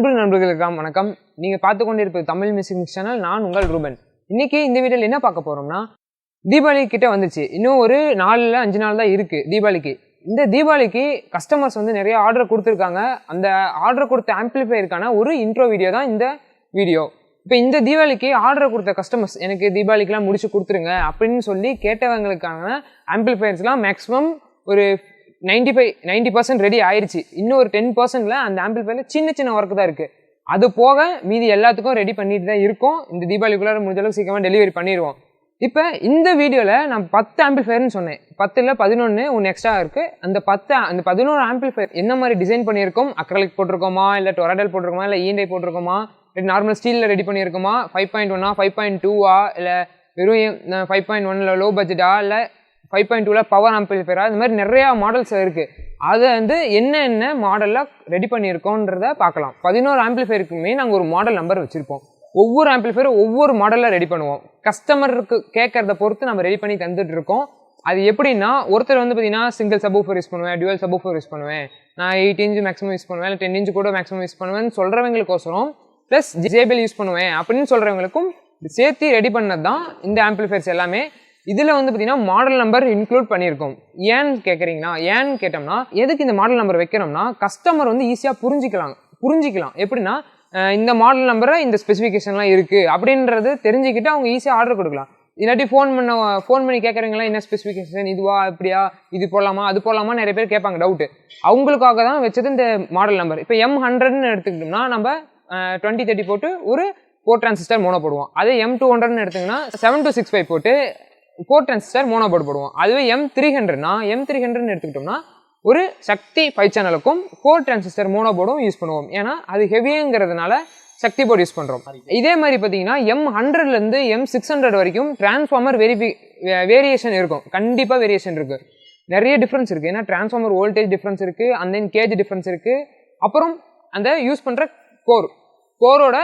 அன்பு நண்பர்களுக்கு வணக்கம். நீங்க பார்த்து கொண்டிருப்பது தமிழ் மியூசிக் சேனல். நான் உங்கள் ரூபன். இன்னைக்கு இந்த வீடியோல என்ன பார்க்க போறோம்னா, தீபாவளி கிட்ட வந்துச்சு. இன்னும் ஒரு 4-5 நாள் தான் இருக்கு தீபாவளிக்கு. இந்த தீபாவளிக்கு கஸ்டமர்ஸ் வந்து நிறைய ஆர்டர் கொடுத்துருக்காங்க. அந்த ஆர்டர் கொடுத்த ஆம்பிளிஃபையருக்கான ஒரு இன்ட்ரோ வீடியோ தான் இந்த வீடியோ. இப்போ இந்த தீபாவளிக்கு ஆர்டர் கொடுத்த கஸ்டமர்ஸ் எனக்கு தீபாவளிக்கெலாம் முடிச்சு கொடுத்துருங்க அப்படின்னு சொல்லி கேட்டவங்களுக்கான ஆம்பிளிஃபையர்ஸ்லாம் மேக்ஸிமம் ஒரு 90% ரெடி ஆயிடுச்சு. இன்னும் ஒரு 10%ல அந்த ஆம்பிளிஃபையர்ல சின்ன ஒர்க் தான் இருக்கு. அது போக மீதி எல்லாத்துக்கும் ரெடி பண்ணிட்டு தான் இருக்கோம். இந்த தீபாவளிக்குள்ளார முடிஞ்ச அளவுக்கு சீக்கிரமா டெலிவரி பண்ணிடுவோம். இப்போ இந்த வீடியோவில் நான் 10 ஆம்பிளிஃபையர்னு சொன்னேன். 10 இல்லை 11 ஒன்று எக்ஸ்ட்ரா இருக்குது. அந்த 11 ஆம்பிளிஃபையர் என்ன மாதிரி டிசைன் பண்ணியிருக்கோம், அக்ரலிக் போட்டிருக்கோமா, இல்லை டொராடல் போட்டிருக்கோமா, இல்லை ஈண்டை போட்டிருக்கோமா, இல்லை நார்மல் ஸ்டீலில் ரெடி பண்ணியிருக்கோமா, 5.1 5.2 இல்லை வெறும் 5.1 லோ பட்ஜெட்டா, இல்லை 5.2 பவர் ஆம்பிளிஃபையரா, இந்த மாதிரி நிறையா மாடல்ஸ் இருக்குது. அதை வந்து என்ன மாடலில் ரெடி பண்ணியிருக்கோன்றத பார்க்கலாம். 11 ஆம்பிளிஃபையருக்குமே நாங்கள் ஒரு மாடல் நம்பர் வச்சுருப்போம். ஒவ்வொரு ஆம்பிளிஃபையரும் ஒவ்வொரு மாடலில் ரெடி பண்ணுவோம். கஸ்டமருக்கு கேட்கறத பொறுத்து நம்ம ரெடி பண்ணி தந்துட்டு இருக்கோம். அது எப்படின்னா, ஒருத்தர் வந்து பார்த்தீங்கன்னா சிங்கிள் சப்வூஃபர் யூஸ் பண்ணுவேன், டியூவல் சப்வூஃபர் யூஸ் பண்ணுவேன், நான் 8 இன்ச் மேக்ஸிமம் யூஸ் பண்ணுவேன், இல்லை 10 இன்ச் கூட மேக்ஸிமம் யூஸ் பண்ணுவேன்னு சொல்கிறவங்களுக்கோசரம், ப்ளஸ் ஜேபிஎல் யூஸ் பண்ணுவேன் அப்படின்னு சொல்கிறவங்களுக்கும் சேர்த்து ரெடி பண்ணது தான் இந்த ஆம்பிளிஃபையர்ஸ் எல்லாமே. இதில் வந்து பார்த்தீங்கன்னா மாடல் நம்பர் இன்க்ளூட் பண்ணியிருக்கோம். ஏன்னு கேட்டோம்னா, எதுக்கு இந்த மாடல் நம்பர் வைக்கிறோம்னா, கஸ்டமர் வந்து ஈஸியாக புரிஞ்சிக்கலாம். எப்படின்னா, இந்த மாடல் நம்பரை இந்த ஸ்பெசிஃபிகேஷன்லாம் இருக்குது அப்படின்றது தெரிஞ்சுக்கிட்டு அவங்க ஈஸியாக ஆர்டர் கொடுக்கலாம். இல்லாட்டி ஃபோன் பண்ணி கேட்குறீங்களா, என்ன ஸ்பெசிஃபிகேஷன், இதுவா இப்படியா, இது போடலாமா அது போடலாமா நிறைய பேர் கேட்பாங்க டவுட்டு. அவங்களுக்காக தான் வச்சது இந்த மாடல் நம்பர். இப்போ M100ன்னு எடுத்துக்கிட்டோம்னா நம்ம 2030 போட்டு ஒரு 4 டிரான்சிஸ்டர் மோனோ போடுவோம். அதே M200ன்னு எடுத்திங்கன்னா 7265 போட்டு 4 டிரான்சிஸ்டர் மோனோ போர்டு போடுவோம். அதுவே M300ன்னு எடுத்துக்கிட்டோம்னா ஒரு சக்தி 5 சேனலுக்கும் 4 டிரான்சிஸ்டர் மோனோ போர்டும் யூஸ் பண்ணுவோம். ஏன்னா அது ஹெவிங்கிறதுனால சக்தி போர்டு யூஸ் பண்ணுறோம். இதே மாதிரி பார்த்தீங்கன்னா M100லேருந்து M600 வரைக்கும் டிரான்ஸ்ஃபார்மர் வேரியேஷன் இருக்கும். கண்டிப்பாக வேரியேஷன் இருக்குது. நிறைய டிஃப்ரென்ஸ் இருக்குது. ஏன்னா டிரான்ஸ்ஃபார்மர் வோல்டேஜ் டிஃப்ரென்ஸ் இருக்குது, அண்ட் தென் கேஜ் டிஃப்ரென்ஸ் இருக்குது. அப்புறம் அந்த யூஸ் பண்ணுற கோரோட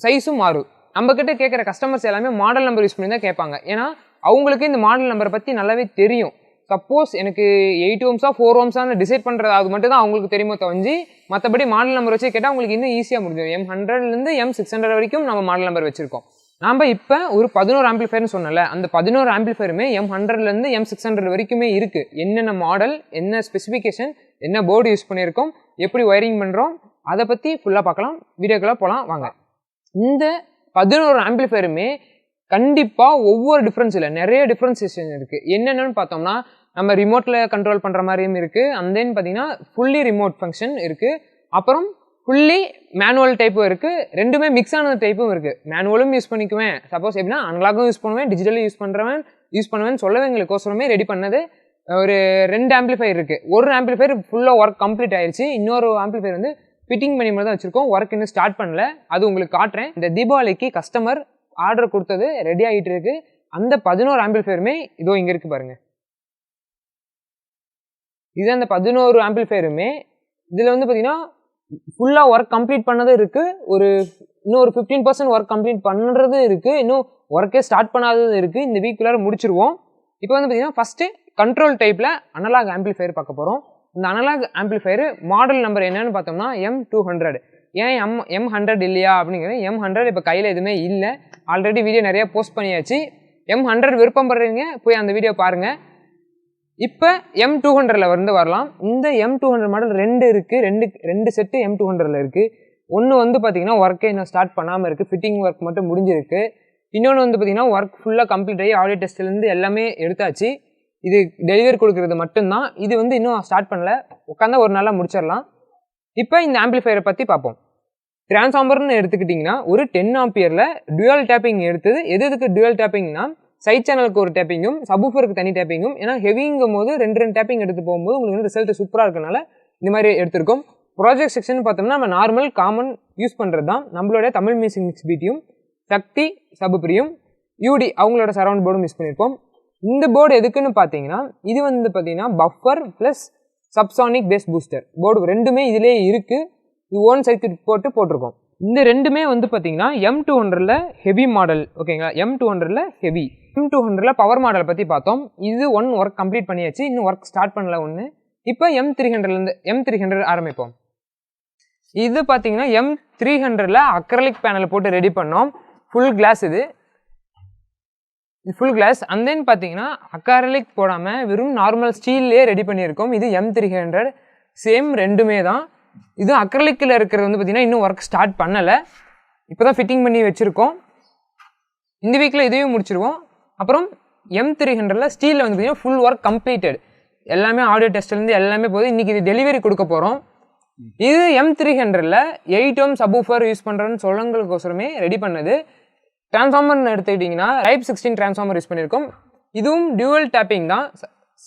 சைஸும் மாறும். நம்மக்கிட்ட கேட்குற கஸ்டமர்ஸ் எல்லாமே மாடல் நம்பர் யூஸ் பண்ணி தான் கேட்பாங்க. ஏன்னா அவங்களுக்கு இந்த மாடல் நம்பரை பற்றி நல்லாவே தெரியும். சப்போஸ் எனக்கு 8 ohms 4 ohms டிசைட் பண்ணுறது அது மட்டும் தான் அவங்களுக்கு தெரியுமோ தவிஞ்சு, மற்றபடி மாடல் நம்பர் வச்சு கேட்டால் அவங்களுக்கு இன்னும் ஈஸியாக முடிஞ்சிடும். M100லேருந்து M600 வரைக்கும் நம்ம மாடல் நம்பர் வச்சுருக்கோம். நம்ம இப்போ ஒரு 11 ஆம்பிளிஃபையர்னு சொன்னல, அந்த 11 ஆம்பிளிஃபையருமே M100லேருந்து M600 வரைக்குமே இருக்குது. என்னென்ன மாடல், என்ன ஸ்பெசிஃபிகேஷன், என்ன போர்டு யூஸ் பண்ணியிருக்கோம், எப்படி ஒயரிங் பண்ணுறோம், அதை பற்றி ஃபுல்லாக பார்க்கலாம். வீடியோக்குள்ளே போகலாம் வாங்க. இந்த 11 ஆம்பிளிஃபையருமே கண்டிப்பாக ஒவ்வொரு டிஃப்ரென்ஸ் இல்லை, நிறைய டிஃப்ரென்சியேஷன் இருக்குது. என்னென்னு பார்த்தோம்னா, நம்ம ரிமோட்டில் கண்ட்ரோல் பண்ணுற மாதிரியும் இருக்குது. அண்ட் தென் பார்த்தீங்கன்னா ஃபுல்லி ரிமோட் ஃபங்க்ஷன் இருக்குது. அப்புறம் ஃபுல்லி மேனுவல் டைப்பும் இருக்குது. ரெண்டுமே மிக்ஸ் ஆன டைப்பும் இருக்குது. மேனுவலும் யூஸ் பண்ணிக்குவேன், சப்போஸ் எப்படின்னா அனலாகும் யூஸ் பண்ணுவேன், டிஜிட்டலும் யூஸ் பண்ணுவேன்னு சொல்லவங்களுக்கோசரமே ரெடி பண்ணது ஒரு 2 ஆம்பிளிஃபையர் இருக்குது. ஒரு ஆம்பிளிஃபையர் ஃபுல்லாக ஒர்க் கம்ப்ளீட் ஆயிடுச்சு. இன்னொரு ஆம்பிளிஃபையர் வந்து ஃபிட்டிங் பண்ணி மட்டும் தான் வச்சுருக்கோம். ஒர்க் இன்னும் ஸ்டார்ட் பண்ணல. அது உங்களுக்கு காட்டுறேன். இந்த தீபாவளிக்கு கஸ்டமர் ஆர்டர் கொடுத்தது ரெடி ஆகிட்டு இருக்கு. அந்த 11 ஆம்பிளிஃபையருமே இதோ இங்கே இருக்குது பாருங்கள். இது அந்த 11 ஆம்பிளிஃபையருமே இதில் வந்து பார்த்தீங்கன்னா ஃபுல்லாக ஒர்க் கம்ப்ளீட் பண்ணதும் இருக்குது. இன்னும் ஒரு 15% ஒர்க் கம்ப்ளீட் பண்ணுறது இருக்குது. இன்னும் ஒர்க்கே ஸ்டார்ட் பண்ணாதது இருக்குது. இந்த வீக்குள்ளார முடிச்சிருவோம். இப்போ வந்து பார்த்தீங்கன்னா ஃபஸ்ட்டு கண்ட்ரோல் டைப்பில் அனலாக் ஆம்பிளிஃபையர் பார்க்க போகிறோம். இந்த அனலாக் ஆம்பிளிஃபையர் மாடல் நம்பர் என்னன்னு பார்த்தோம்னா M200. ஏன் M100 இல்லையா அப்படிங்கிறது, M100 இப்போ கையில் எதுவுமே இல்லை. ஆல்ரெடி வீடியோ நிறைய போஸ்ட் பண்ணியாச்சு. M100 விருப்பம் படுறீங்க போய் அந்த வீடியோ பாருங்கள். இப்போ M200ல் வந்து வரலாம். இந்த M200 மாடல் 2 இருக்குது. ரெண்டு செட்டு M200ல் இருக்குது. ஒன்று வந்து பார்த்தீங்கன்னா ஒர்க்கே இன்னும் ஸ்டார்ட் பண்ணாமல் இருக்குது, ஃபிட்டிங் ஒர்க் மட்டும் முடிஞ்சிருக்கு. இன்னொன்று வந்து பார்த்தீங்கன்னா ஒர்க் ஃபுல்லாக கம்ப்ளீட் ஆகி ஆடியோ டெஸ்ட்லேருந்து எல்லாமே எடுத்தாச்சு. இது டெலிவரி கொடுக்குறது மட்டும்தான். இது வந்து இன்னும் ஸ்டார்ட் பண்ணல, உட்காந்தா ஒரு நாளாக முடிச்சிடலாம். இப்போ இந்த ஆம்பிளிஃபையரை பற்றி பார்ப்போம். டிரான்ஸ்ஃபார்மர்னு எடுத்துக்கிட்டிங்கன்னா ஒரு 10 ஆம்பியரில் டுவல் டேப்பிங் எடுத்தது. எதுக்கு டுவல் டேப்பிங்னா, சைட் சேனலுக்கு ஒரு டேப்பிங்கும் சப்வூஃபருக்கு தனி டேப்பிங்கும். ஏன்னா ஹெவிங்கும் போது 2 டேப்பிங் எடுத்து போகும்போது உங்களுக்கு ரிசல்ட் சூப்பராக இருக்கனால இந்த மாதிரி எடுத்திருக்கோம். ப்ராஜெக்ட் செக்ஷன் பார்த்தோம்னா நம்ம நார்மல் காமன் யூஸ் பண்ணுறது தான். நம்மளோட தமிழ் மியூசிக் மிக்ஸ் பீட்டியும் சக்தி சபுப்ரியும் யூடி அவங்களோட சரவுண்ட் போர்டும் யூஸ் பண்ணியிருப்போம். இந்த போர்டு எதுக்குன்னு பார்த்தீங்கன்னா, இது வந்து பார்த்தீங்கன்னா buffer plus subsonic base booster board ரெண்டுமே இதிலே இருக்குது. இது ஓன் சர்க்யூட் போட்டிருக்கோம். இந்த ரெண்டுமே வந்து பார்த்தீங்கன்னா M200ல் ஹெவி மாடல். ஓகேங்களா, M200ல் ஹெவி. M200ல் பவர் மாடல் பற்றி பார்த்தோம். இது ஒர்க் கம்ப்ளீட் பண்ணியாச்சு, இன்னும் ஒர்க் ஸ்டார்ட் பண்ணல ஒன்று. இப்போ M300 ஆரம்பிப்போம். இது பார்த்தீங்கன்னா M300ல் அக்ரலிக் பேனல் போட்டு ரெடி பண்ணோம். ஃபுல் கிளாஸ் இது ஃபுல் கிளாஸ். அண்ட் தென் பார்த்தீங்கன்னா அக்ரலிக் போடாமல் வெறும் நார்மல் ஸ்டீல்லே ரெடி பண்ணியிருக்கோம். இது M300 சேம் ரெண்டுமே தான். இது அக்ரலிக்கில் இருக்கிறது வந்து பார்த்தீங்கன்னா இன்னும் ஒர்க் ஸ்டார்ட் பண்ணலை, இப்போ தான் ஃபிட்டிங் பண்ணி வச்சுருக்கோம். இந்த வீக்கில் இதையும் முடிச்சிருவோம். அப்புறம் M300ல் ஸ்டீலில் வந்து பார்த்தீங்கன்னா ஃபுல் ஒர்க் கம்ப்ளீட்டட், எல்லாமே ஆடியோ டெஸ்ட்லேருந்து எல்லாமே போகுது. இன்றைக்கி இது டெலிவரி கொடுக்க போகிறோம். இது M300ல் 8 ohm சப்வூஃபர் யூஸ் பண்ணுறோன்னு சொல்லங்களுக்கோசரமே ரெடி பண்ணது. டிரான்ஸ்ஃபார்மர்னு எடுத்துக்கிட்டிங்கன்னா டைப் 16 டிரான்ஸ்ஃபார்மர் யூஸ் பண்ணியிருக்கோம். இதுவும் டியூவல் டேப்பிங் தான்.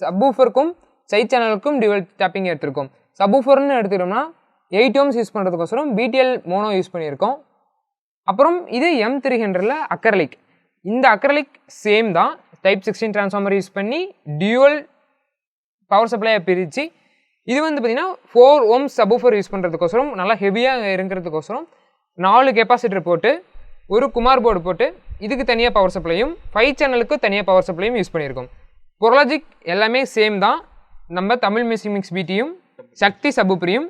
சப்வூஃபருக்கும் சைட் சேனலுக்கும் டியூவல் டேப்பிங் எடுத்திருக்கோம். சப்வூஃபர்னு எடுத்துக்கிட்டோம்னா 8 ohms யூஸ் பண்ணுறதுக்கோசரம் BTL மோனோ யூஸ் பண்ணியிருக்கோம். அப்புறம் இது M300ல் அக்ரலிக். இந்த அக்ரலிக் சேம் தான். டைப் 16 டிரான்ஸ்ஃபார்மர் யூஸ் பண்ணி டியூவல் பவர் சப்ளையை பிரித்து இது வந்து பார்த்திங்கன்னா 4 ohms சப்வூஃபர் யூஸ் பண்ணுறதுக்கோசரம் நல்லா ஹெவியாக இருக்கிறதுக்கோசரம் 4 கெப்பாசிட்டர் போட்டு ஒரு குமார் போர்டு போட்டு இதுக்கு தனியாக பவர் சப்ளையும் 5 சேனலுக்கு தனியாக பவர் சப்ளையும் யூஸ் பண்ணியிருக்கோம். பொரலாஜிக் எல்லாமே சேம் தான். நம்ம தமிழ் மியூசிக் மிக்ஸ் பிடியும் சக்தி சப்வூஃபரையும்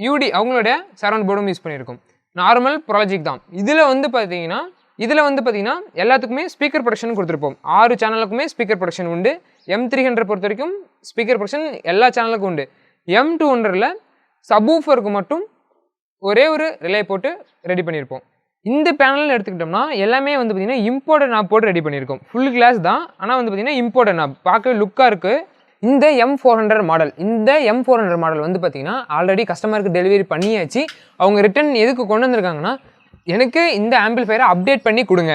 யூடி அவங்களோட சரவுண்ட் போர்டும் யூஸ் பண்ணியிருக்கோம். நார்மல் பொரலாஜிக் தான். இதில் வந்து பார்த்தீங்கன்னா எல்லாத்துக்குமே ஸ்பீக்கர் ப்ரொடக்ஷன் கொடுத்துருப்போம். 6 சேனலுக்குமே ஸ்பீக்கர் ப்ரொடக்ஷன் உண்டு. M300 பொறுத்த வரைக்கும் ஸ்பீக்கர் ப்ரொடக்ஷன் எல்லா சேனலுக்கும் உண்டு. M200ல் சப்வூஃபருக்கு மட்டும் ஒரே ஒரு ரிலே போட்டு ரெடி பண்ணியிருப்போம். இந்த பேனல்னு எடுத்துக்கிட்டோம்னா எல்லாமே வந்து பார்த்திங்கன்னா இம்போர்ட்டட் நாப் போட்டு ரெடி பண்ணியிருக்கோம். ஃபுல் கிளாஸ் தான், ஆனால் வந்து பார்த்திங்கன்னா இம்போர்ட்டட் நாப் பார்க்கவே லுக்காக இருக்குது. இந்த M400 மாடல் வந்து பார்த்திங்கன்னா ஆல்ரெடி கஸ்டமருக்கு டெலிவரி பண்ணியாச்சு. அவங்க ரிட்டன் எதுக்கு கொண்டு வந்திருக்காங்கன்னா, எனக்கு இந்த ஆம்பிளிஃபையரை அப்டேட் பண்ணி கொடுங்க.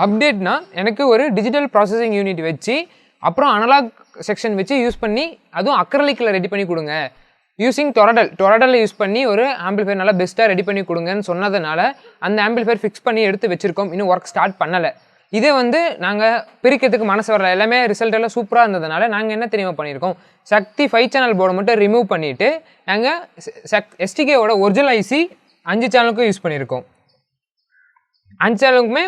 அப்டேட்னா எனக்கு ஒரு டிஜிட்டல் ப்ராசஸிங் யூனிட் வச்சு அப்புறம் அனலாக் செக்ஷன் வச்சு யூஸ் பண்ணி அதுவும் அக்ரலிக்கில் ரெடி பண்ணி கொடுங்க. யூஸிங் டொரடல் யூஸ் பண்ணி ஒரு ஆம்பிளிஃபையர் நல்லா பெஸ்ட்டாக ரெடி பண்ணி கொடுங்கன்னு சொன்னதுனால அந்த ஆம்பிளிஃபையர் ஃபிக்ஸ் பண்ணி எடுத்து வச்சுருக்கோம். இன்னும் ஒர்க் ஸ்டார்ட் பண்ணலை. இதே வந்து நாங்கள் பிரிக்கிறதுக்கு மனசு வரல, எல்லாமே ரிசல்ட் எல்லாம் சூப்பராக இருந்ததுனால நாங்கள் என்ன தெரியுமா பண்ணியிருக்கோம், சக்தி 5 சேனல் போர்டை மட்டும் ரிமூவ் பண்ணிவிட்டு நாங்கள் STKவோட ஒரிஜினல் ஐசி 5 சேனலுக்கும் யூஸ் பண்ணியிருக்கோம். 5 சேனலுக்குமே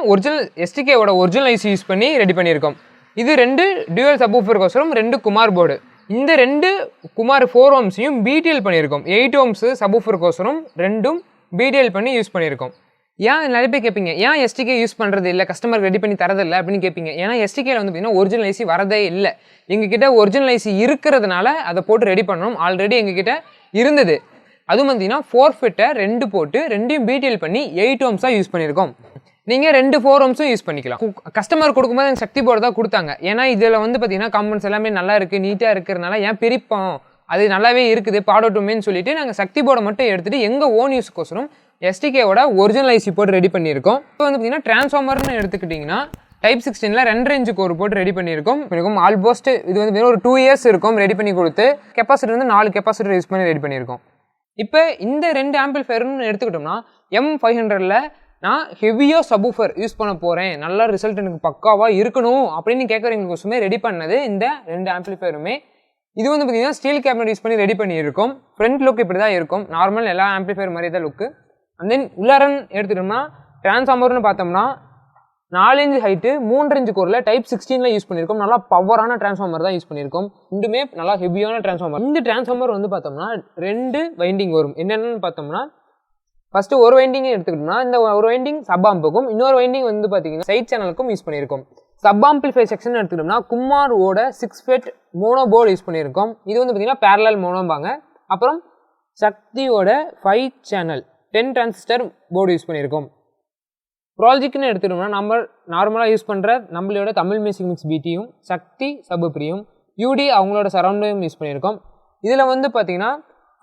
STKவோட ஒரிஜினல் ஐசி யூஸ் பண்ணி ரெடி பண்ணியிருக்கோம். இது 2 டியூவல் சப்வூஃபருக்கோசரம் 2 குமார் போர்டு. இந்த 2 குமார் 4 ohmஸையும் BTL பண்ணியிருக்கோம். 8 ohms சப்வூஃபருக்கோசரம் 2ம் BTL பண்ணி யூஸ் பண்ணியிருக்கோம். ஏன் நிறைய பேர் கேட்பீங்க, ஏன் STK யூஸ் பண்ணுறது இல்லை, கஸ்டமருக்கு ரெடி பண்ணி தரதில்லை அப்படின்னு கேட்பீங்க. ஏன்னா STKவில் வந்து பார்த்தீங்கன்னா ஒரிஜினல் ஐசி வரதே இல்லை. எங்ககிட்ட ஒரிஜினல் ஐசி இருக்கிறதுனால அதை போட்டு ரெடி பண்ணணும். ஆல்ரெடி எங்ககிட்ட இருந்தது. அதுவும் பார்த்தீங்கன்னா 4 ஃபிட்டை 2 போட்டு 2யும் BTL பண்ணி 8 ohmஸாக யூஸ் பண்ணியிருக்கோம். நீங்கள் 2 4 ohmஸும் யூஸ் பண்ணிக்கலாம். கஸ்டமர் கொடுக்கும்போது எனக்கு சக்தி போர்டு தான் கொடுத்தாங்க. ஏன்னா இதில் வந்து பார்த்தீங்கன்னா காம்பனன்ட்ஸ் எல்லாமே நல்லா இருக்குது, நீட்டாக இருக்கிறதுனால ஏன் பிரிப்போம், அது நல்லாவே இருக்குது பாடட்டுமேன்னு சொல்லிட்டு நாங்கள் சக்தி போர்டை மட்டும் எடுத்துகிட்டு எங்கள் ஓன் யூஸ்க்கோசரம் STKவோட ஒரிஜினல் ஐசி போட்டு ரெடி பண்ணியிருக்கோம். இப்போ வந்து பார்த்தீங்கன்னா டிரான்ஸ்ஃபார்மர்னு எடுத்துக்கிட்டிங்கன்னா டைப் 16ல் 2 inch கோர் போட்டு ரெடி பண்ணியிருக்கோம். ஆல்மோஸ்ட் இது வந்து ஒரு 2 years இருக்கும் ரெடி பண்ணி கொடுத்து. கெப்பாசிட்டர் வந்து 4 கெப்பாசிட்டர் யூஸ் பண்ணி ரெடி பண்ணியிருக்கோம். இப்போ இந்த 2 ஆம்பிளிஃபையர்னு எடுத்துக்கிட்டோம்னா M500ல் நான் ஹெவியாக சப்வூஃபர் யூஸ் பண்ண போகிறேன், நல்ல ரிசல்ட் எனக்கு பக்காவாக இருக்கணும் அப்படின்னு கேட்குறவங்களுக்குமே ரெடி பண்ணது இந்த 2 ஆம்பிளிஃபையருமே. இது வந்து பார்த்தீங்கன்னா ஸ்டீல் கேபினட் யூஸ் பண்ணி ரெடி பண்ணியிருக்கோம். ஃப்ரண்ட் லுக் இப்படி தான் இருக்கும், நார்மல் எல்லா ஆம்பிளிஃபையர் மாதிரி தான் லுக்கு. அண்ட் தென் உள்ளாரன் எடுத்துக்கிட்டோம்னா டிரான்ஸ்ஃபார்மர்னு பார்த்தோம்னா 4 inch ஹைட்டு 3 inch கோரில் டைப் 16ல் யூஸ் பண்ணியிருக்கோம். நல்லா பவரான டிரான்ஸ்ஃபார்மர் தான் யூஸ் பண்ணியிருக்கோம். ரெண்டுமே நல்லா ஹெவியான டிரான்ஸ்ஃபார்மர். இந்த டிரான்ஸ்ஃபார்மர் வந்து பார்த்தோம்னா 2 வைண்டிங் வரும். என்னென்னு பார்த்தோம்னா ஃபஸ்ட்டு ஒரு வைண்டிங் எடுத்துக்கிட்டோம்னா இந்த ஒரு வைண்டிங் சப் ஆம்புக்கும் இன்னொரு வைண்டிங் வந்து பார்த்தீங்கன்னா சைட் சேனலுக்கும் யூஸ் பண்ணியிருக்கோம். சப் ஆம்பிளிஃபை செக்ஷன் எடுத்துக்கிட்டோம்னா குமாரோட 6 feet மோனோ போர்டு யூஸ் பண்ணியிருக்கோம். இது வந்து பார்த்தீங்கன்னா பேரலல் மோனோம்பாங்க. அப்புறம் சக்தியோட 5 சேனல் 10 டிரான்சிஸ்டர் போர்டு யூஸ் பண்ணியிருக்கோம். ப்ராஜெக்ட்னு எடுத்துக்கிட்டோம்னா நம்ம நார்மலாக யூஸ் பண்ணுற நம்மளோட தமிழ் மியூசிக் மிக்ஸ் பிடியும் சக்தி சப்வூஃபரையும் யூடி அவங்களோட சரௌண்டையும் யூஸ் பண்ணியிருக்கோம். இதில் வந்து பார்த்தீங்கன்னா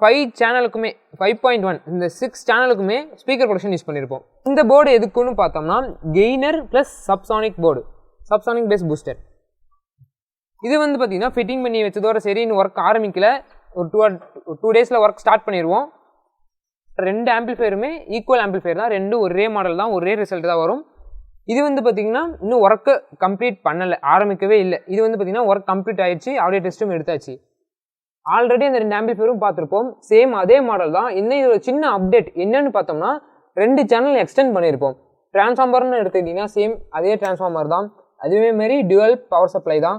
5 சேனலுக்குமே 5.1 இந்த 6 சேனலுக்குமே ஸ்பீக்கர் ப்ரொடக்ஷன் யூஸ் பண்ணியிருப்போம். இந்த போர்டு எதுக்குன்னு பார்த்தோம்னா gainer plus subsonic board, subsonic base booster. இது வந்து பார்த்தீங்கன்னா ஃபிட்டிங் பண்ணி வச்சதோட சரி இன்னும் ஒர்க் ஆரம்பிக்கல, ஒரு 2 daysல ஒர்க் ஸ்டார்ட் பண்ணிடுவோம். 2 ஆம்பிளிஃபையருமே ஈக்குவல் ஆம்பிளிஃபையர் தான், 2 ஒரே மாடல் தான், ஒரே ரிசல்ட் தான் வரும். இது வந்து பார்த்தீங்கன்னா இன்னும் ஒர்க்கு கம்ப்ளீட் பண்ணலை, ஆரம்பிக்கவே இல்லை. இது வந்து பார்த்தீங்கன்னா ஒர்க் கம்ப்ளீட் ஆயிடுச்சு, ஆடியோ டெஸ்ட்டும் எடுத்தாச்சு. ஆல்ரெடி அந்த 2 ஆம்பிளிஃபையரும் பார்த்துருப்போம், சேம் அதே மாடல் தான். இன்னும் இது ஒரு சின்ன அப்டேட் என்னன்னு பார்த்தோம்னா 2 சேனல் எக்ஸ்டெண்ட் பண்ணியிருப்போம். டிரான்ஸ்ஃபார்மர்னு எடுத்துக்கிட்டிங்கன்னா சேம் அதே டிரான்ஸ்ஃபார்மர் தான், அதுவே மாரி டியூவல் பவர் சப்ளை தான்.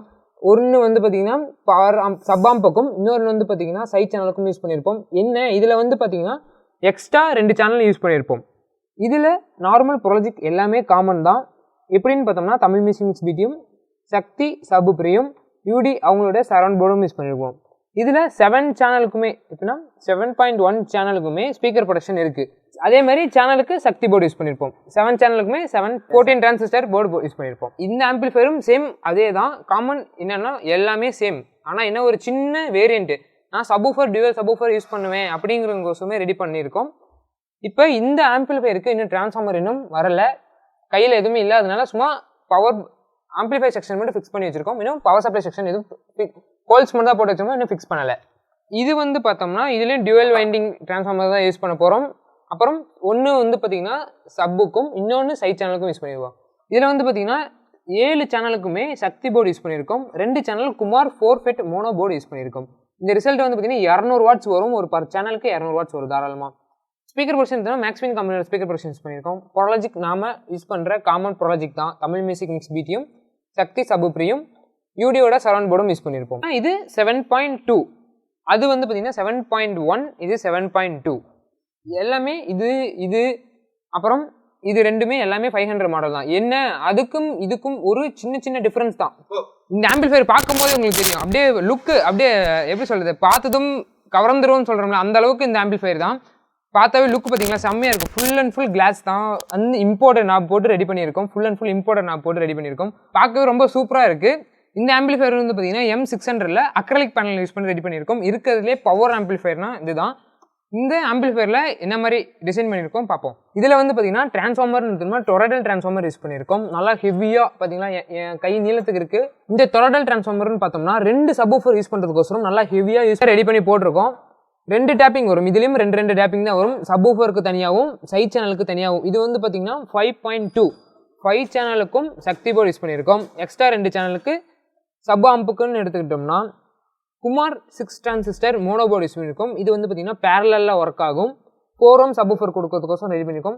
ஒன்று வந்து பார்த்தீங்கன்னா பவர் சப் ஆம்புக்கும் இன்னொன்று வந்து பார்த்தீங்கன்னா சைட் சேனலுக்கும் யூஸ் பண்ணியிருப்போம். என்ன இதில் வந்து பார்த்தீங்கன்னா எக்ஸ்ட்ரா 2 சேனல் யூஸ் பண்ணியிருப்போம். இதில் நார்மல் ப்ராஜெக்ட் எல்லாமே காமன் தான். எப்படின்னு பார்த்தோம்னா தமிழ் மியூசிக் மிக்ஸ் பிடிஎம், சக்தி சபு பிரியம், யூடி அவங்களோட சரவுண்ட் போர்டும் யூஸ் பண்ணியிருப்போம். இதில் 7 சேனலுக்குமே எப்படின்னா 7.1 சேனலுக்குமே ஸ்பீக்கர் ப்ரொடக்ஷன் இருக்குது. அதே மாதிரி சேனலுக்கு சக்தி போர்டு யூஸ் பண்ணியிருப்போம். 7 சேனலுக்குமே 14 டிரான்சிஸ்டர் போர்டு யூஸ் பண்ணியிருப்போம். இந்த ஆம்பிளிஃபையரும் சேம் அதே தான். காமன் என்னென்னா எல்லாமே சேம். ஆனால் என்ன ஒரு சின்ன வேரியண்ட்டு, நான் சப்வூஃபர் டியூவல் சப்வூஃபர் யூஸ் பண்ணுவேன் அப்படிங்கிறதுக்கோசமே ரெடி பண்ணியிருக்கோம். இப்போ இந்த ஆம்பிளிஃபையருக்கு இன்னும் டிரான்ஸ்ஃபார்மர் இன்னும் வரலை, கையில் எதுவுமே இல்லை. அதனால சும்மா பவர் ஆம்பிளிஃபை செக்ஷன் மட்டும் ஃபிக்ஸ் பண்ணி வச்சிருக்கோம். இன்னும் பவர் சப்ளை செக்ஷன் எதுவும் கோல்ஸ் மட்டும் தான் போட்டு வச்சோம்னா இன்னும் ஃபிக்ஸ் பண்ணலை. இது வந்து பார்த்தோம்னா இதுலேயும் டியூவல் வைண்டிங் டிரான்ஸ்ஃபார்மர் தான் யூஸ் பண்ண போகிறோம். அப்புறம் ஒன்று வந்து பார்த்தீங்கன்னா சப்புக்கும், இன்னொன்று சைட் சேனலுக்கும் யூஸ் பண்ணிடுவோம். இதில் வந்து பார்த்தீங்கன்னா 7 சேனலுக்குமே சக்தி போர்டு யூஸ் பண்ணியிருக்கோம். 2 channel Kumar 4 fed mono board use பண்ணியிருக்கோம். இந்த ரிசல்ட் வந்து பார்த்தீங்கன்னா 200 வாட்ஸ் வரும். ஒரு பர் சேனலுக்கு 200 வாட்ஸ் வரும் தாராளமாக. ஸ்பீக்கர் ப்ரொடக்ஷன் தான் மேக்ஸ்வின் கம்பெனியோட ஸ்பீக்கர் ப்ரொடக்ஷன் யூஸ் பண்ணியிருக்கோம். ப்ராலஜிக் நாம யூஸ் பண்ணுற காமன் ப்ராலஜிக் தான். தமிழ் மியூசிக் மிக்ஸ் பிடிஎம், சக்தி சபு பிரியம், யூடியோட சரவுண்ட் போர்டும் யூஸ் பண்ணியிருப்போம். இது 7.2, அது வந்து பார்த்தீங்கன்னா 7.1, இது 7.2. எல்லாமே இது அப்புறம் இது ரெண்டுமே எல்லாமே 500 மாடல் தான். என்ன அதுக்கும் இதுக்கும் ஒரு சின்ன டிஃப்ரென்ஸ் தான். இந்த ஆம்பிளிஃபையர் பார்க்கும்போது உங்களுக்கு தெரியும், அப்படியே லுக்கு அப்படியே எப்படி சொல்கிறது, பார்த்ததும் கவர்ந்துரும்னு சொல்கிறோம்ல, அந்த அளவுக்கு இந்த ஆம்பிளிஃபையர் தான். பார்த்தாவே லுக் பார்த்தீங்களா செம்மையாக இருக்கும். ஃபுல் அண்ட் ஃபுல் கிளாஸ் தான். அந்த இம்போர்ட்டட் நாப் போட்டு ரெடி பண்ணியிருக்கோம். ஃபுல் அண்ட் ஃபுல் இம்போர்ட்டட் நாப் போட்டு ரெடி பண்ணியிருக்கோம். பார்க்கவே ரொம்ப சூப்பராக இருக்குது. இந்த ஆம்பிளிஃபையர் வந்து பார்த்தீங்கன்னா M600ல் அக்ரலிக் பேனல் யூஸ் பண்ணி ரெடி பண்ணியிருக்கோம். இருக்கிறதுலே பவர் ஆம்பிளிஃபையர்னா இதுதான். இந்த ஆம்பிளிஃபையரில் என்ன மாதிரி டிசைன் பண்ணியிருக்கோம் பார்ப்போம். இதில் வந்து பார்த்தீங்கன்னா டிரான்ஸ்ஃபார்மர்னு டொராய்டல் டிரான்ஸ்ஃபார்மர் யூஸ் பண்ணியிருக்கோம். நல்லா ஹெவியாக பார்த்தீங்களா என் கை நீளத்துக்கு இருக்குது. இந்த டொராய்டல் டிரான்ஸ்ஃபார்மர்னு பார்த்தோம்னா 2 சப்வூஃபர் யூஸ் பண்ணுறதுக்கோசரம் நல்லா ஹெவியாக யூஸ் ரெடி பண்ணி போட்டிருக்கோம். 2 டேப்பிங் வரும். இதுலேயும் 2 டேப்பிங் தான் வரும். சப்வூஃபருக்கு தனியாகவும் சைட் சேனலுக்கு தனியாகவும். இது வந்து பார்த்தீங்கன்னா 5.2, 5 சேனலுக்கும் சக்தி போர்டு யூஸ் பண்ணியிருக்கோம். எக்ஸ்ட்ரா 2 சேனலுக்கு சப் ஆம்புக்குன்னு எடுத்துக்கிட்டோம்னா Kumar 6 transistor mono board use பண்ணியிருக்கோம். இது வந்து பார்த்தீங்கன்னா பேரலில் ஒர்க் ஆகும். 4 ஓம் சப்வூஃபர் கொடுக்கறதுக்கோசம் ரெடி பண்ணியிருக்கோம்.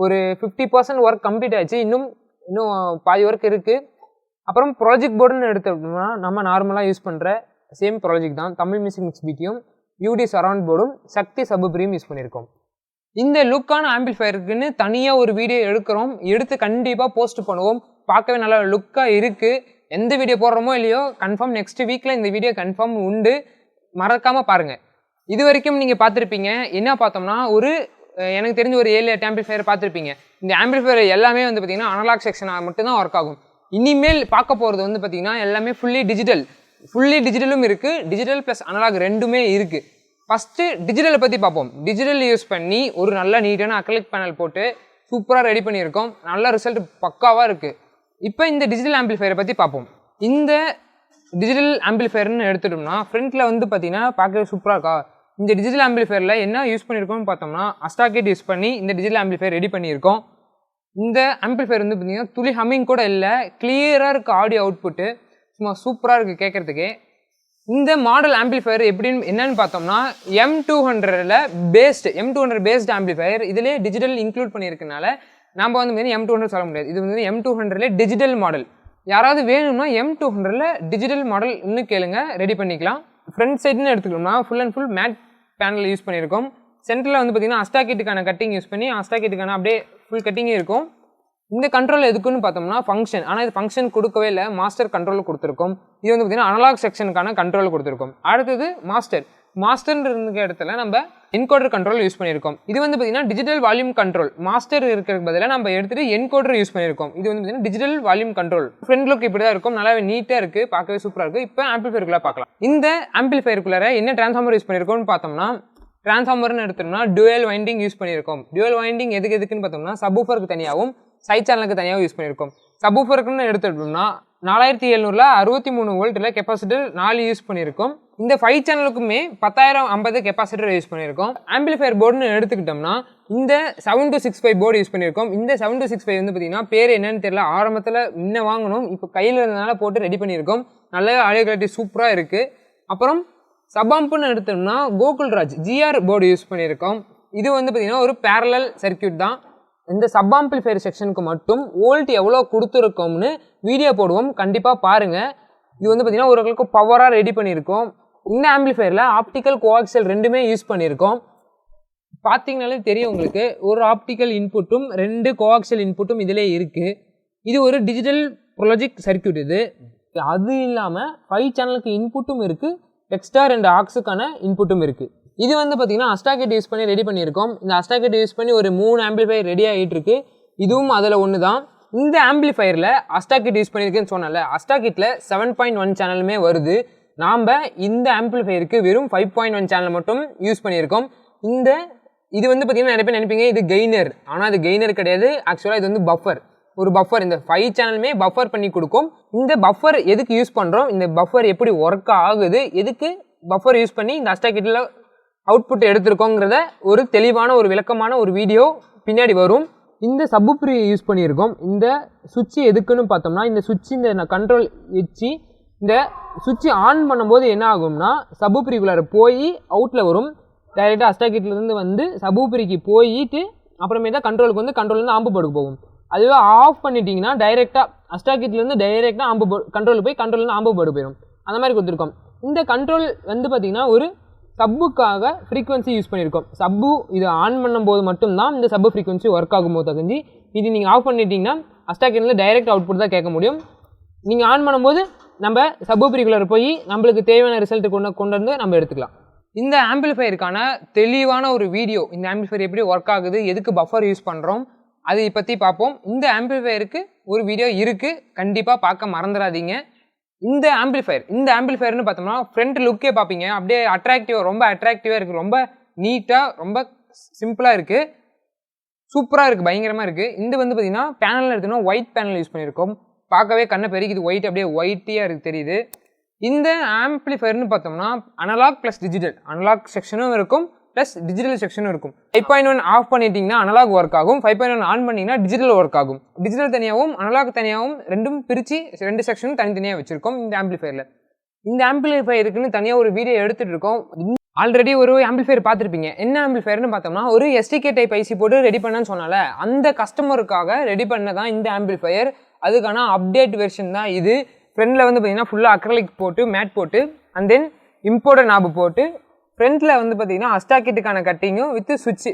ஒரு 50% ஒர்க் கம்ப்ளீட் ஆயிடுச்சு. இன்னும் பாதி ஒர்க் இருக்குது. அப்புறம் ப்ராஜெக்ட் போர்டுன்னு எடுத்துக்கிட்டோம்னா நம்ம நார்மலாக யூஸ் பண்ணுற சேம் ப்ராஜெக்ட் தான். தமிழ் மியூசிக் மிக்ஸ் பிடிஎம், யூடி சரவுண்ட் போர்டும், சக்தி சபு பிரியம் யூஸ் பண்ணியிருக்கோம். இந்த லுக்கான ஆம்பிளிஃபையருக்குன்னு தனியாக ஒரு வீடியோ எடுத்து கண்டிப்பாக போஸ்ட் பண்ணுவோம். பார்க்கவே நல்லா லுக்காக இருக்குது. எந்த வீடியோ போடுறோமோ இல்லையோ கன்ஃபார்ம் நெக்ஸ்ட் வீக்கில் இந்த வீடியோ கன்ஃபார்ம் உண்டு. மறக்காமல் பாருங்கள். இது வரைக்கும் நீங்கள் பார்த்துருப்பீங்க. என்ன பார்த்தோம்னா எனக்கு தெரிஞ்ச ஒரு 7 ஆம்பிளிஃபையர் பார்த்துருப்பீங்க. இந்த ஆம்பிளிஃபையர் எல்லாமே வந்து பார்த்தீங்கன்னா அனலாக் செக்ஷனாக மட்டும்தான் ஒர்க் ஆகும். இனிமேல் பார்க்க போகிறது வந்து பார்த்தீங்கன்னா எல்லாமே ஃபுல்லி டிஜிட்டலும் இருக்குது. டிஜிட்டல் ப்ளஸ் அனலாக் ரெண்டுமே இருக்குது. ஃபஸ்ட்டு டிஜிட்டலை பற்றி பார்ப்போம். டிஜிட்டல் யூஸ் பண்ணி ஒரு நல்ல நீட்டான அக்ரிலிக் பேனல் போட்டு சூப்பராக ரெடி பண்ணியிருக்கோம். நல்ல ரிசல்ட் பக்காவாக இருக்குது. இப்போ இந்த டிஜிட்டல் ஆம்பிளிஃபையரை பற்றி பார்ப்போம். இந்த டிஜிட்டல் ஆம்பிளிஃபையர்னு எடுத்துட்டோம்னா ஃப்ரண்ட்டில் வந்து பார்த்தீங்கன்னா பார்க்கவே சூப்பராக இருக்கா. இந்த டிஜிட்டல் ஆம்பிளிஃபையரில் என்ன யூஸ் பண்ணியிருக்கோம்னு பார்த்தோம்னா அஸ்டாகேட் யூஸ் பண்ணி இந்த டிஜிட்டல் ஆம்பிளிஃபையர் ரெடி பண்ணியிருக்கோம். இந்த ஆம்பிளிஃபையர் வந்து பார்த்தீங்கன்னா துளி ஹம்மிங் கூட இல்லை, கிளியராக இருக்குது ஆடியோ அவுட்புட்டு. சும்மா சூப்பராக இருக்குது கேட்குறதுக்கே. இந்த மாடல் ஆம்பிளிஃபையர் என்னன்னு பார்த்தோம்னா M200 பேஸ்டு ஆம்பிளிஃபையர். இதிலே டிஜிட்டல் இன்க்ளூட் பண்ணியிருக்கனால நம்ம வந்து M200 சொல்ல முடியாது. இது வந்து M200லே டிஜிட்டல் மாடல். யாராவது வேணும்னா M200ல் டிஜிட்டல் மாடல் இன்னும் கேளுங்க, ரெடி பண்ணிக்கலாம். ஃப்ரண்ட் சைடுன்னு எடுத்துக்கிட்டோம்னா full and full matte panel use பண்ணியிருக்கோம். சென்டரில் வந்து பார்த்தீங்கன்னா அஸ்டாகேட்டுக்கான கட்டிங் யூஸ் பண்ணி அஸ்டாகேட்டுக்கான அப்படியே ஃபுல் கட்டிங்கே இருக்கும். இந்த கண்ட்ரோல் எதுக்குன்னு பார்த்தோம்னா ஃபங்க்ஷன். ஆனால் இது ஃபங்க்ஷன் கொடுக்கவே இல்லை, மாஸ்டர் கண்ட்ரோல் கொடுத்துருக்கோம். இது வந்து பார்த்தீங்கன்னா அனலாக் செக்ஷனுக்கான கண்ட்ரோல் கொடுத்துருக்கோம். அடுத்தது மாஸ்டர் இருக்க இடத்துல நம்ம என்கோடர் கண்ட்ரோல் யூஸ் பண்ணியிருக்கோம். இது வந்து பார்த்தீங்கன்னா டிஜிட்டல் வால்யூம் கண்ட்ரோல். மாஸ்டர் இருக்கிறதுக்கு பதிலாக நம்ம எடுத்துகிட்டு என்கோடர் யூஸ் பண்ணியிருக்கோம். இது வந்து பார்த்தீங்கன்னா digital volume control. Front look இப்படி தான் இருக்கும், நல்லாவே நீட்டாக இருக்குது, பார்க்கவே சூப்பராக இருக்குது. இப்போ ஆம்பிளிஃபையருக்குள்ளே பார்க்கலாம். இந்த ஆம்பிளிஃபையருக்குள்ளே என்ன டிரான்ஸ்ஃபார்மர் யூஸ் பண்ணியிருக்கோம்னு பார்த்தோம்னா டிரான்ஸ்ஃபார்மர்னு எடுத்தோம்னா டுவல் வைண்டிங் யூஸ் பண்ணியிருக்கோம். டுவல் வைண்டிங் எதுக்குன்னு பார்த்தோம்னா சப்வூஃபருக்கு தனியாகவும் சைட் சேனலுக்கு தனியாக யூஸ் பண்ணியிருக்கோம். சப்வூஃபருக்குன்னு எடுத்துட்டோம்னா 4700ல் 63 வோல்ட்டில் கெப்பாசிட்டர் 4 யூஸ் பண்ணியிருக்கோம். இந்த 5 சேனலுக்குமே 1050 கெப்பாசிட்டர் யூஸ் பண்ணியிருக்கோம். ஆம்பிளிஃபையர் போர்டுன்னு எடுத்துக்கிட்டோம்னா இந்த 7265 போர்டு யூஸ் பண்ணியிருக்கோம். இந்த 7265 வந்து பார்த்தீங்கன்னா பேர் என்னன்னு தெரியல, ஆரம்பத்தில் முன்ன வாங்கணும், இப்போ கையில் இருந்தனால போட்டு ரெடி பண்ணியிருக்கோம். நல்ல ஆடியோ குவாலிட்டி சூப்பராக இருக்குது. அப்புறம் சபாம்புன்னு எடுத்தோம்னா கோகுல்ராஜ் GR போர்டு யூஸ் பண்ணியிருக்கோம். இது வந்து பார்த்தீங்கன்னா ஒரு பேரலல் சர்க்கியூட் தான். இந்த சப் ஆம்பிளிஃபையர் செக்ஷனுக்கு மட்டும் வோல்ட் எவ்வளோ கொடுத்துருக்கோம்னு வீடியோ போடுவோம், கண்டிப்பாக பாருங்கள். இது வந்து பார்த்தீங்கன்னா ஓரளவுக்கு பவராக ரெடி பண்ணியிருக்கோம். இந்த ஆம்பிளிஃபையரில் ஆப்டிக்கல் கோஆக்சியல் ரெண்டுமே யூஸ் பண்ணியிருக்கோம். பார்த்தீங்கனாலே தெரியும் உங்களுக்கு, ஒரு ஆப்டிக்கல் இன்புட்டும் 2 கோஆக்சியல் இன்புட்டும் இதிலே இருக்குது. இது ஒரு டிஜிட்டல் ப்ரொலாஜிக் சர்க்யூட் இது. அது இல்லாமல் 5 சேனலுக்கு இன்புட்டும் இருக்குது, எக்ஸ்ட்ரா 2 ஆக்ஸுக்கான இன்புட்டும் இருக்குது. இது வந்து பார்த்தீங்கன்னா அஸ்டாகெட் யூஸ் பண்ணி ரெடி பண்ணியிருக்கோம். இந்த அஸ்டாகெட் யூஸ் பண்ணி ஒரு 3 ஆம்பிளிஃபையர் ரெடி ஆகிட்டு இருக்கு. இதுவும் அதில் ஒன்று தான். இந்த ஆம்பிளிஃபையரில் அஸ்டாகெட் யூஸ் பண்ணியிருக்குன்னு சொன்னால, அஸ்டாகெட்டில் 7.1 சேனலுமே வருது. நாம் இந்த ஆம்பிளிஃபையருக்கு வெறும் 5.1 சேனல் மட்டும் யூஸ் பண்ணியிருக்கோம். இது வந்து பார்த்தீங்கன்னா நிறைய பேர் நினைப்பீங்க இது கெய்னர், ஆனால் அது கெய்னர் கிடையாது. ஆக்சுவலாக இது வந்து பஃபர், ஒரு பஃபர். இந்த 5 சேனலுமே பஃபர் பண்ணி கொடுக்கும். இந்த பஃபர் எதுக்கு யூஸ் பண்ணுறோம், இந்த பஃபர் எப்படி ஒர்க் ஆகுது, எதுக்கு பஃபர் யூஸ் பண்ணி இந்த அஸ்டாகெட்டில் அவுட்புட் எடுத்திருக்கோங்கிறத ஒரு தெளிவான ஒரு விளக்கமான ஒரு வீடியோ பின்னாடி வரும். இந்த சப்வூஃபர் யூஸ் பண்ணியிருக்கோம். இந்த சுவிட்ச் எதுக்குன்னு பார்த்தோம்னா, இந்த சுவிட்ச் இந்த கண்ட்ரோல் வச்சு இந்த சுவிட்ச் ஆன் பண்ணும்போது என்ன ஆகும்னா சப்வூஃபருக்குள்ளார போய் அவுட்டில் வரும். டைரெக்டாக அஸ்டாகெட்லேருந்து வந்து சப்வூஃபருக்கு போயிட்டு அப்புறமே தான் கண்ட்ரோலுக்கு வந்து கண்ட்ரோல்லேருந்து ஆம்பு போர்டுக்கு போகும். அதுவே ஆஃப் பண்ணிட்டீங்கன்னா டைரெக்டாக அஸ்டாகெட்லேருந்து டைரெக்டாக கண்ட்ரோலுக்கு போய் கண்ட்ரோல்லேருந்து ஆம்பு போர்டு போயிடும். அந்த மாதிரி கொடுத்துருக்கோம். இந்த கண்ட்ரோல் வந்து பார்த்திங்கன்னா ஒரு சப்புக்காக ஃப்ரீக்வன்சி யூஸ் பண்ணியிருக்கோம். சப்பு இது ஆன் பண்ணும்போது மட்டும்தான் இந்த சப்பு ஃப்ரீக்வன்சி ஒர்க் ஆகும்போது தகுஞ்சி. இது நீங்கள் ஆஃப் பண்ணிட்டீங்கன்னா அஸ்டாகெட்லேருந்து டைரெக்ட் அவுட்புட் தான் கேட்க முடியும். நீங்கள் ஆன் பண்ணும்போது நம்ம சப்வூஃபருக்குள்ளார போய் நம்மளுக்கு தேவையான ரிசல்ட் கொண்டு வந்து நம்ம எடுத்துக்கலாம். இந்த ஆம்பிளிஃபையருக்கான தெளிவான ஒரு வீடியோ, இந்த ஆம்பிளிஃபையர் எப்படி ஒர்க் ஆகுது, எதுக்கு பஃபர் யூஸ் பண்ணுறோம், அதை பற்றி பார்ப்போம். இந்த ஆம்பிளிஃபையருக்கு ஒரு வீடியோ இருக்குது, கண்டிப்பாக பார்க்க மறந்துடாதீங்க. இந்த ஆம்பிளிஃபையர்னு பார்த்தோம்னா ஃப்ரண்ட் லுக்கே பார்ப்பீங்க, அப்படியே ரொம்ப அட்ராக்டிவாக இருக்குது. ரொம்ப நீட்டாக, ரொம்ப சிம்பிளாக இருக்குது, சூப்பராக இருக்குது, பயங்கரமாக இருக்குது. இந்த வந்து பார்த்திங்கன்னா பேனலில் எடுத்தோம்னா ஒயிட் பேனல் யூஸ் பண்ணியிருக்கோம். பார்க்கவே கண்ணை பெருக்கிது, ஒயிட் அப்படியே ஒயிட்டியாக இருக்குது தெரியுது. இந்த ஆம்பிளிஃபையர்னு பார்த்தோம்னா அனலாக் ப்ளஸ் டிஜிட்டல், அனலாக் செக்ஷனும் இருக்கும் ப்ளஸ் டிஜிட்டல் செக்ஷனும் இருக்கும். 5.1 ஆஃப் பண்ணிட்டீங்கன்னா அனலாக் ஒர்க் ஆகும், 5.1 ஆன் பண்ணிங்கன்னா டிஜிட்டல் ஒர்க் ஆகும். டிஜிட்டல் தனியாகவும் அனலாக் தனியாகவும் ரெண்டும் பிரித்து 2 செக்ஷனும் தனித்தனியாக வச்சுருக்கோம் இந்த ஆம்பிளிஃபையரில். இந்த ஆம்பிளிஃபையருக்குன்னு தனியாக ஒரு வீடியோ எடுத்துகிட்டு இருக்கோம். ஆல்ரெடி ஒரு ஆம்பிளிஃபையர் பார்த்துருப்பீங்க. என்ன ஆம்பிளிஃபையர்னு பார்த்தோம்னா ஒரு STK டைப் ஐசி போட்டு ரெடி பண்ணான்னு சொன்னால அந்த கஸ்டமருக்காக ரெடி பண்ண தான் இந்த ஆம்பிளிஃபையர். அதுக்கான அப்டேட் வெர்ஷன் தான் இது. ஃப்ரண்டில் வந்து பார்த்தீங்கன்னா ஃபுல்லாக அக்ரலிக் போட்டு மேட் போட்டு அண்ட் தென் இம்போர்ட்டட் நாபு போட்டு ஃப்ரண்ட்டில் வந்து பார்த்தீங்கன்னா அஸ்டாகெட்டுக்கான கட்டிங்கும் வித் சுவிட்சு,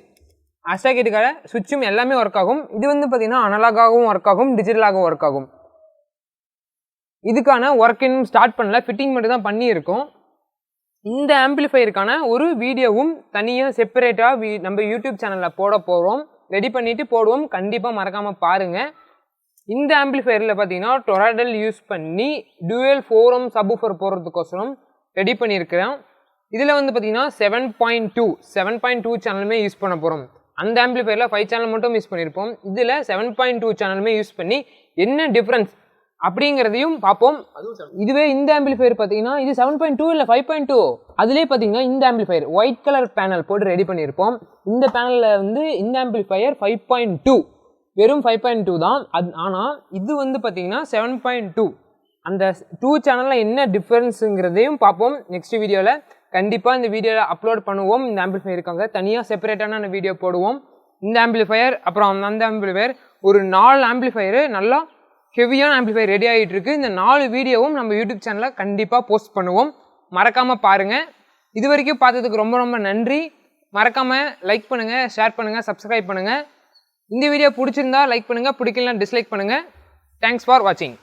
அஸ்டாகெட்டுக்கான சுவிட்சும் எல்லாமே ஒர்க் ஆகும். இது வந்து பார்த்தீங்கன்னா அனலாகாகவும் ஒர்க் ஆகும், டிஜிட்டலாகவும் ஒர்க் ஆகும். இதுக்கான ஒர்க் இன்னும் ஸ்டார்ட் பண்ணல, ஃபிட்டிங் மட்டும் தான் பண்ணியிருக்கோம். இந்த ஆம்பிளிஃபையருக்கான ஒரு வீடியோவும் தனியாக செப்பரேட்டாக நம்ம யூடியூப் சேனலில் போட போகிறோம். ரெடி பண்ணிவிட்டு போடுவோம், கண்டிப்பாக மறக்காமல் பாருங்கள். இந்த ஆம்பிளிஃபையரில் பார்த்தீங்கன்னா டொராடல் யூஸ் பண்ணி டூயல் ஃபோரம் சப்வூஃபர் போடுறதுக்கோசரம் ரெடி பண்ணியிருக்கிறேன். இதில் வந்து பார்த்தீங்கன்னா 7.2 சேனலுமே யூஸ் பண்ண போகிறோம். அந்த ஆம்பிளிஃபையரில் 5 சேனல் மட்டும் யூஸ் பண்ணியிருப்போம். இதில் 7.2 சேனலுமே யூஸ் பண்ணி என்ன டிஃப்ரென்ஸ் அப்படிங்கிறதையும் பார்ப்போம். இதுவே இந்த ஆம்பிளிஃபையர் பார்த்தீங்கன்னா இது 7.2 இல்லை 5.2. அதிலே பார்த்தீங்கன்னா இந்த ஆம்பிளிஃபையர் ஒயிட் கலர் பேனல் போட்டு ரெடி பண்ணியிருப்போம். இந்த பேனலில் வந்து இந்த ஆம்பிளிஃபையர் 5.2 வெறும் 5.2 தான். ஆனால் இது வந்து பார்த்தீங்கன்னா 7.2. அந்த 2 சேனலில் என்ன டிஃப்ரென்ஸுங்கிறதையும் பார்ப்போம் நெக்ஸ்ட் வீடியோவில். கண்டிப்பாக இந்த வீடியோவில் அப்லோட் பண்ணுவோம். இந்த ஆம்பிளிஃபையர் இருக்காங்க, தனியாக செப்பரேட்டான வீடியோ போடுவோம். இந்த ஆம்பிளிஃபையர் அப்புறம் அந்த ஆம்பிளிஃபையர் ஒரு 4 ஆம்பிளிஃபையர் நல்லா ஹெவியான ஆம்பிளிஃபையர் ரெடி ஆகிட்டு இருக்குது. இந்த 4 வீடியோவும் நம்ம யூடியூப் சேனலில் கண்டிப்பாக போஸ்ட் பண்ணுவோம், மறக்காமல் பாருங்கள். இது வரைக்கும் பார்த்ததுக்கு ரொம்ப ரொம்ப நன்றி. மறக்காமல் லைக் பண்ணுங்கள், ஷேர் பண்ணுங்கள், சப்ஸ்கிரைப் பண்ணுங்கள். இந்த வீடியோ பிடிச்சிருந்தா லைக் பண்ணுங்கள், பிடிக்கலனா டிஸ்லைக் பண்ணுங்கள். தேங்க்ஸ் ஃபார் வாட்சிங்.